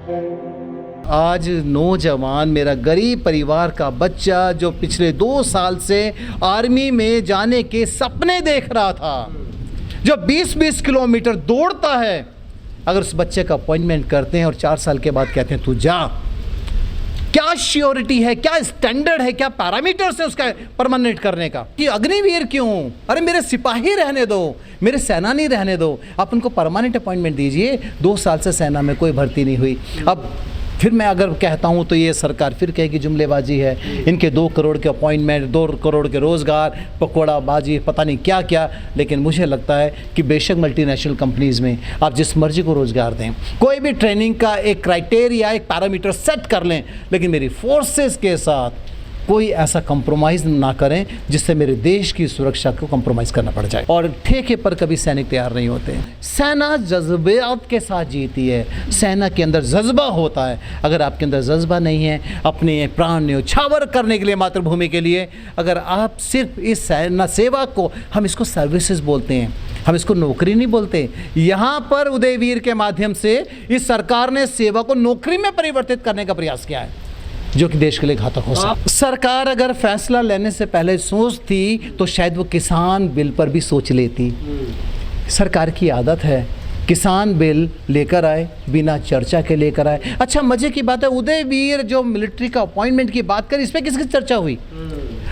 आज नौजवान, मेरा गरीब परिवार का बच्चा जो पिछले 2 साल से आर्मी में जाने के सपने देख रहा था, जो 20-20 किलोमीटर दौड़ता है, अगर उस बच्चे का अपॉइंटमेंट करते हैं और 4 साल के बाद कहते हैं तू जा, क्या श्योरिटी है, क्या स्टैंडर्ड है, क्या पैरामीटर्स है उसका परमानेंट करने का? कि अग्निवीर क्यों? अरे मेरे सिपाही रहने दो, मेरे सेनानी रहने दो, आप उनको परमानेंट अपॉइंटमेंट दीजिए। 2 साल से सेना में कोई भर्ती नहीं हुई। अब फिर मैं अगर कहता हूँ तो ये सरकार फिर कहेगी जुमलेबाजी है, इनके 2 करोड़ के अपॉइंटमेंट, 2 करोड़ के रोज़गार, पकौड़ाबाजी, पता नहीं क्या क्या। लेकिन मुझे लगता है कि बेशक मल्टीनेशनल कंपनीज़ में आप जिस मर्जी को रोज़गार दें, कोई भी ट्रेनिंग का एक क्राइटेरिया, एक पैरामीटर सेट कर लें, लेकिन मेरी फोर्सेस के साथ कोई ऐसा कंप्रोमाइज़ ना करें जिससे मेरे देश की सुरक्षा को कंप्रोमाइज़ करना पड़ जाए। और ठेके पर कभी सैनिक तैयार नहीं होते। सेना जज्बात के साथ जीती है, सेना के अंदर जज्बा होता है। अगर आपके अंदर जज्बा नहीं है अपने प्राण न्यौछावर करने के लिए, मातृभूमि के लिए, अगर आप सिर्फ इस सेना सेवा को, हम इसको सर्विसेज बोलते हैं, हम इसको नौकरी नहीं बोलते। यहाँ पर उदयवीर के माध्यम से इस सरकार ने सेवा को नौकरी में परिवर्तित करने का प्रयास किया है, जो कि देश के लिए घातक हो सकता। सरकार अगर फैसला लेने से पहले सोचती तो शायद वो किसान बिल पर भी सोच लेती। सरकार की आदत है किसान बिल लेकर आए, बिना चर्चा के लेकर आए। अच्छा, मजे की बात है, उदयवीर जो मिलिट्री का अपॉइंटमेंट की बात करें, इस पर किसकी चर्चा हुई?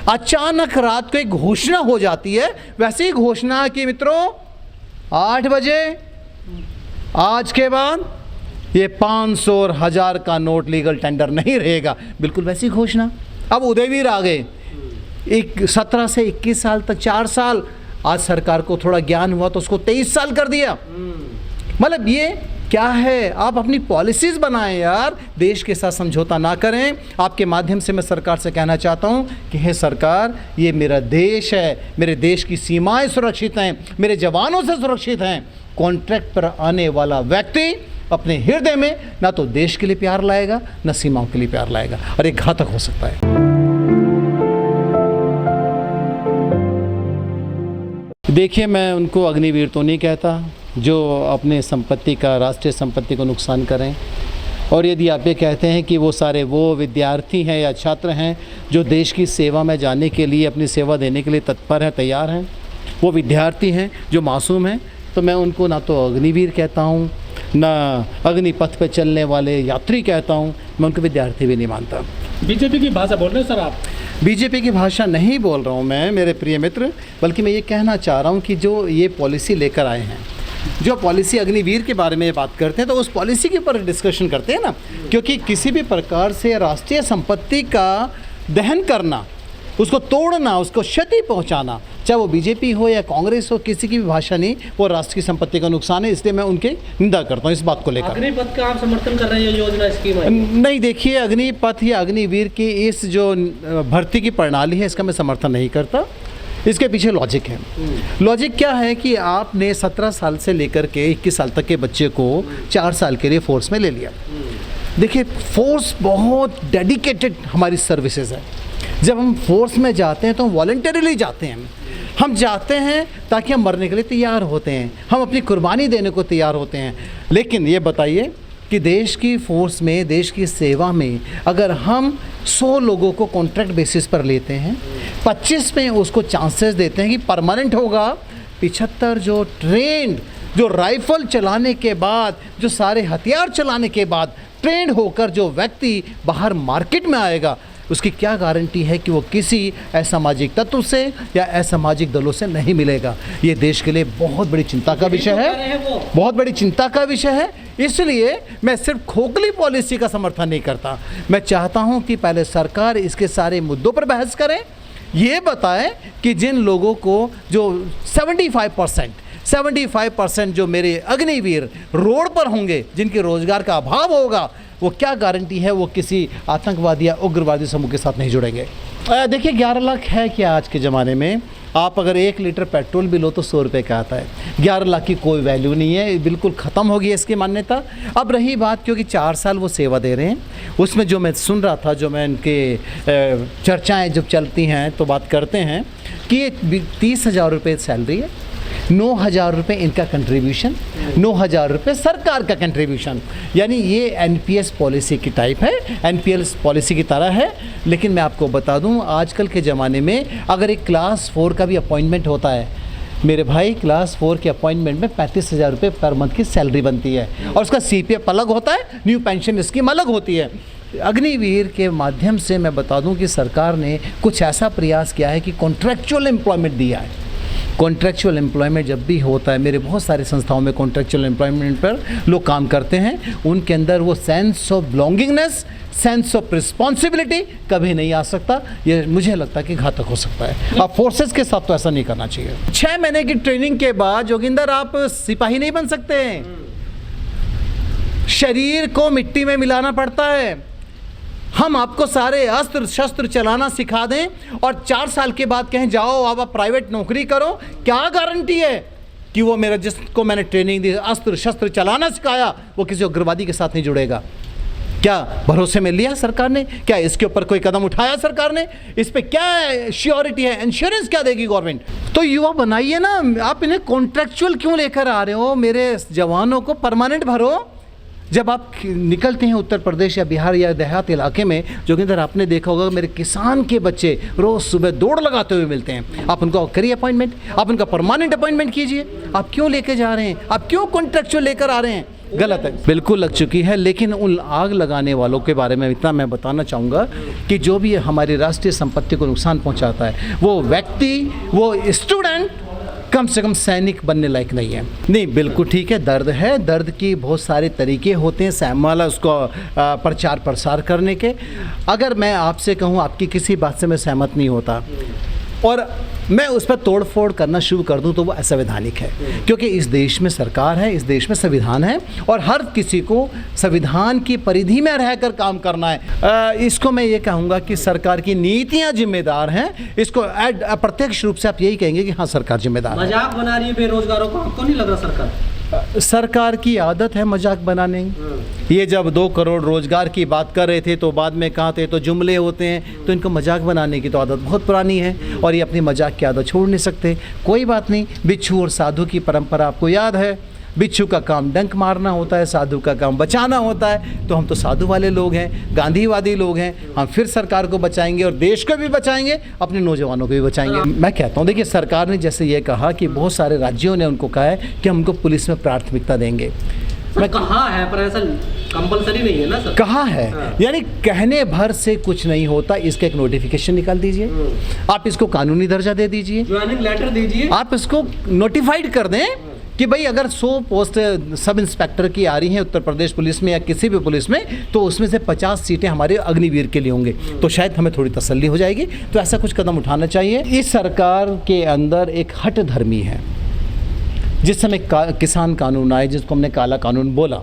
अचानक रात को एक घोषणा हो जाती है। वैसे ही घोषणा की मित्रों 8 बजे आज के बाद ये 500 और 1000 का नोट लीगल टेंडर नहीं रहेगा, बिल्कुल वैसी घोषणा। अब उदयवीर आ गए, 17 से 21 साल तक 4 साल। आज सरकार को थोड़ा ज्ञान हुआ तो उसको 23 साल कर दिया। मतलब ये क्या है? आप अपनी पॉलिसीज़ बनाएं यार, देश के साथ समझौता ना करें। आपके माध्यम से मैं सरकार से कहना चाहता हूं कि हे सरकार, ये मेरा देश है, मेरे देश की सीमाएं सुरक्षित हैं, मेरे जवानों से सुरक्षित हैं। कॉन्ट्रैक्ट पर आने वाला व्यक्ति अपने हृदय में ना तो देश के लिए प्यार लाएगा, ना सीमाओं के लिए प्यार लाएगा, और एक घातक हो सकता है। देखिए, मैं उनको अग्निवीर तो नहीं कहता जो अपने संपत्ति का, राष्ट्रीय संपत्ति को नुकसान करें। और यदि आप ये कहते हैं कि वो सारे वो विद्यार्थी हैं या छात्र हैं जो देश की सेवा में जाने के लिए, अपनी सेवा देने के लिए तत्पर हैं, तैयार हैं, वो विद्यार्थी हैं जो मासूम हैं, तो मैं उनको ना तो अग्निवीर कहता हूँ, ना अग्निपथ पे चलने वाले यात्री कहता हूँ, मैं उनको विद्यार्थी भी नहीं मानता। बीजेपी की भाषा बोल रहे हैं सर आप? बीजेपी की भाषा नहीं बोल रहा हूँ मैं मेरे प्रिय मित्र, बल्कि मैं ये कहना चाह रहा हूँ कि जो ये पॉलिसी लेकर आए हैं, जो पॉलिसी अग्निवीर के बारे में बात करते हैं, तो उस पॉलिसी के ऊपर डिस्कशन करते हैं ना। क्योंकि किसी भी प्रकार से राष्ट्रीय संपत्ति का दहन करना, उसको तोड़ना, उसको क्षति पहुंचाना, चाहे वो बीजेपी हो या कांग्रेस हो, किसी की भी भाषा नहीं, वो राष्ट्र की संपत्ति का नुकसान है। इसलिए मैं उनके निंदा करता हूँ इस बात को लेकर। अग्निपथ का आप समर्थन कर रहे हैं योजना, स्कीम है? नहीं, देखिए, अग्निपथ या अग्निवीर की इस जो भर्ती की प्रणाली है, इसका मैं समर्थन नहीं करता। इसके पीछे लॉजिक है। लॉजिक क्या है कि आपने 17 साल से लेकर के 21 साल तक के बच्चे को 4 साल के लिए फोर्स में ले लिया। देखिए, फोर्स बहुत डेडिकेटेड हमारी सर्विसेज है। जब हम फोर्स में जाते हैं तो हम वॉलंटरीली जाते हैं। हम जाते हैं ताकि हम मरने के लिए तैयार होते हैं, हम अपनी कुर्बानी देने को तैयार होते हैं। लेकिन ये बताइए कि देश की फोर्स में, देश की सेवा में अगर हम 100 लोगों को कॉन्ट्रैक्ट बेसिस पर लेते हैं, 25 में उसको चांसेस देते हैं कि परमानेंट होगा, 75 जो ट्रेंड, जो राइफल चलाने के बाद, जो सारे हथियार चलाने के बाद ट्रेंड होकर जो व्यक्ति बाहर मार्केट में आएगा, उसकी क्या गारंटी है कि वो किसी असामाजिक तत्व से या असामाजिक दलों से नहीं मिलेगा? ये देश के लिए बहुत बड़ी चिंता का विषय है, बहुत बड़ी चिंता का विषय है। इसलिए मैं सिर्फ खोखली पॉलिसी का समर्थन नहीं करता। मैं चाहता हूं कि पहले सरकार इसके सारे मुद्दों पर बहस करे, ये बताएं कि जिन लोगों को जो 75% जो मेरे अग्निवीर रोड पर होंगे, जिनके रोजगार का अभाव होगा, वो क्या गारंटी है वो किसी आतंकवादी या उग्रवादी समूह के साथ नहीं जुड़ेंगे? देखिए, 11 लाख है क्या आज के ज़माने में? आप अगर 1 लीटर पेट्रोल भी लो तो 100 रुपये का आता है। 11 लाख की कोई वैल्यू नहीं है, बिल्कुल ख़त्म हो गई है इसकी मान्यता। अब रही बात, क्योंकि 4 साल वो सेवा दे रहे हैं, उसमें जो मैं सुन रहा था, जो मैं इनके चर्चाएँ जब चलती हैं तो बात करते हैं कि ये 30,000 रुपये सैलरी है, 9,000 रुपये इनका कंट्रीब्यूशन, 9,000 रुपये सरकार का कंट्रीब्यूशन। यानी ये एनपीएस पॉलिसी की टाइप है, एनपीएस पॉलिसी की तरह है। लेकिन मैं आपको बता दूं, आजकल के ज़माने में अगर एक क्लास 4 का भी अपॉइंटमेंट होता है मेरे भाई, क्लास 4 के अपॉइंटमेंट में 35,000 रुपये पर मंथ की सैलरी बनती है, और उसका सीपीएफ अलग होता है, न्यू पेंशन स्कीम अलग होती है। अग्निवीर के माध्यम से मैं बता दूं कि सरकार ने कुछ ऐसा प्रयास किया है कि कॉन्ट्रैक्चुअल एम्प्लॉयमेंट दिया है। कॉन्ट्रैक्चुअल एम्प्लॉयमेंट जब भी होता है, मेरे बहुत सारी संस्थाओं में कॉन्ट्रैक्चुअल एम्प्लॉयमेंट पर लोग काम करते हैं, उनके अंदर वो sense of belongingness, sense of responsibility कभी नहीं आ सकता। ये मुझे लगता है कि घातक हो सकता है। अब फोर्सेस के साथ तो ऐसा नहीं करना चाहिए। 6 महीने की ट्रेनिंग के बाद जोगिंदर आप सिपाही नहीं बन सकते हैं। शरीर को मिट्टी में मिलाना पड़ता है। हम आपको सारे अस्त्र शस्त्र चलाना सिखा दें और 4 साल के बाद कहें जाओ अब आप प्राइवेट नौकरी करो, क्या गारंटी है कि वो मेरा जिसको मैंने ट्रेनिंग दी, अस्त्र शस्त्र चलाना सिखाया, वो किसी उग्रवादी के साथ नहीं जुड़ेगा? क्या भरोसे में लिया सरकार ने? क्या इसके ऊपर कोई कदम उठाया सरकार ने? इस पे क्या श्योरिटी है, इंश्योरेंस क्या देगी गवर्नमेंट? तो युवा बनाइए ना। आप इन्हें कॉन्ट्रैक्चुअल क्यों लेकर आ रहे हो? मेरे जवानों को परमानेंट भरो। जब आप निकलते हैं उत्तर प्रदेश या बिहार या देहात इलाके में, जोगिंदर आपने देखा होगा मेरे किसान के बच्चे रोज़ सुबह दौड़ लगाते हुए मिलते हैं। आप उनको करिए अपॉइंटमेंट, आप उनका परमानेंट अपॉइंटमेंट कीजिए। आप क्यों लेके जा रहे हैं? आप क्यों कॉन्ट्रैक्चुअल लेकर आ रहे हैं? गलत है, बिल्कुल लग चुकी है। लेकिन उन आग लगाने वालों के बारे में इतना मैं बताना चाहूँगा कि जो भी हमारी राष्ट्रीय संपत्ति को नुकसान पहुँचाता है, वो व्यक्ति, वो स्टूडेंट कम से कम सैनिक बनने लायक नहीं है। नहीं, बिल्कुल ठीक है, दर्द है। दर्द की बहुत सारे तरीके होते हैं सहमाला उसको प्रचार प्रसार करने के। अगर मैं आपसे कहूँ, आपकी किसी बात से मैं सहमत नहीं होता और मैं उस पर तोड़ फोड़ करना शुरू कर दूं, तो वो असंवैधानिक है। क्योंकि इस देश में सरकार है, इस देश में संविधान है और हर किसी को संविधान की परिधि में रहकर काम करना है। इसको मैं ये कहूँगा कि सरकार की नीतियाँ जिम्मेदार हैं। इसको अप्रत्यक्ष रूप से आप यही कहेंगे कि हाँ, सरकार जिम्मेदार है। मजाक बना रही है बेरोजगारों को, आपको नहीं लग रहा सरकार की आदत है मजाक बनाने। ये जब 2 करोड़ रोजगार की बात कर रहे थे तो बाद में कहा थे तो जुमले होते हैं, तो इनको मजाक बनाने की तो आदत बहुत पुरानी है और ये अपनी मजाक की आदत छोड़ नहीं सकते। कोई बात नहीं, बिच्छू और साधु की परंपरा आपको याद है। बिच्छू का काम डंक मारना होता है, साधु का काम बचाना होता है। तो हम तो साधु वाले लोग हैं, गांधीवादी लोग हैं। हम फिर सरकार को बचाएंगे और देश को भी बचाएंगे, अपने नौजवानों को भी बचाएंगे। मैं कहता हूँ, देखिए, सरकार ने जैसे ये कहा कि बहुत सारे राज्यों ने उनको कहा है कि हम उनको पुलिस में प्राथमिकता देंगे। मैं कहा है, पर ऐसा कंपलसरी नहीं है ना सर। कहा है, यानी कहने भर से कुछ नहीं होता। इसका एक नोटिफिकेशन निकाल दीजिए, आप इसको कानूनी दर्जा दे दीजिए, ज्वाइनिंग लेटर दीजिए, आप इसको नोटिफाइड कर दें कि भाई अगर 100 पोस्ट सब इंस्पेक्टर की आ रही हैं उत्तर प्रदेश पुलिस में या किसी भी पुलिस में, तो उसमें से 50 सीटें हमारे अग्निवीर के लिए होंगे, तो शायद हमें थोड़ी तसल्ली हो जाएगी। तो ऐसा कुछ कदम उठाना चाहिए। इस सरकार के अंदर एक हट धर्मी है। जिस समय किसान कानून आए, जिसको हमने काला कानून बोला,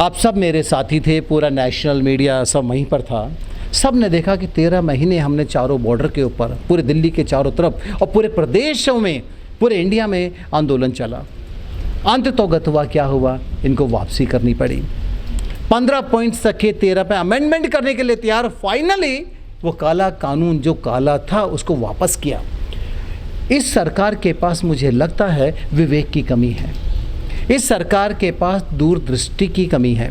आप सब मेरे साथी थे, पूरा नेशनल मीडिया सब वहीं पर था। सब ने देखा कि 13 महीने हमने चारों बॉर्डर के ऊपर, पूरे दिल्ली के चारों तरफ और पूरे प्रदेशों में, पूरे इंडिया में आंदोलन चला। अंततोगत हुआ क्या हुआ? इनको वापसी करनी पड़ी। 15 पॉइंट्स रखे, 13 पे अमेंडमेंट करने के लिए तैयार। फाइनली वो काला कानून जो काला था उसको वापस किया। इस सरकार के पास मुझे लगता है विवेक की कमी है। इस सरकार के पास दूरदृष्टि की कमी है।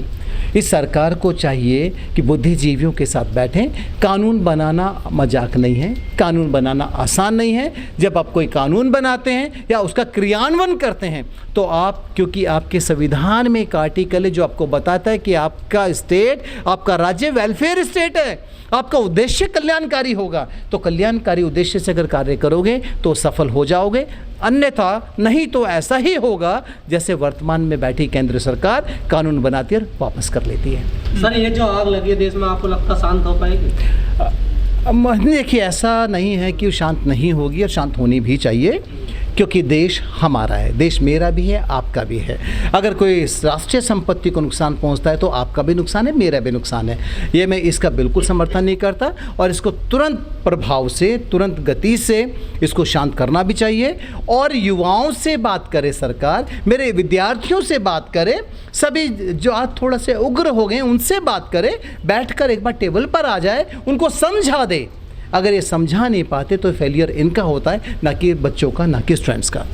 इस सरकार को चाहिए कि बुद्धिजीवियों के साथ बैठें। कानून बनाना मजाक नहीं है, कानून बनाना आसान नहीं है। जब आप कोई कानून बनाते हैं या उसका क्रियान्वयन करते हैं, तो आप, क्योंकि आपके संविधान में एक आर्टिकल है जो आपको बताता है कि आपका स्टेट, आपका राज्य वेलफेयर स्टेट है, आपका उद्देश्य कल्याणकारी होगा। तो कल्याणकारी उद्देश्य से अगर कार्य करोगे तो सफल हो जाओगे, अन्यथा नहीं तो ऐसा ही होगा जैसे वर्तमान में बैठी केंद्र सरकार कानून बनाती और वापस कर लेती है। सर, ये जो आग लगी है देश में, आपको लगता शांत हो पाएगी? देखिए, ऐसा नहीं है कि शांत नहीं होगी, और शांत होनी भी चाहिए, क्योंकि देश हमारा है, देश मेरा भी है, आपका भी है। अगर कोई राष्ट्रीय संपत्ति को नुकसान पहुंचता है तो आपका भी नुकसान है, मेरा भी नुकसान है। ये मैं इसका बिल्कुल समर्थन नहीं करता और इसको तुरंत प्रभाव से, तुरंत गति से इसको शांत करना भी चाहिए। और युवाओं से बात करे सरकार, मेरे विद्यार्थियों से बात करे, सभी जो आज थोड़ा से उग्र हो गए उनसे बात करे, बैठकर एक बार टेबल पर आ जाए, उनको समझा दे। अगर ये समझा नहीं पाते तो फेलियर इनका होता है, ना कि बच्चों का, ना कि स्टूडेंट्स का।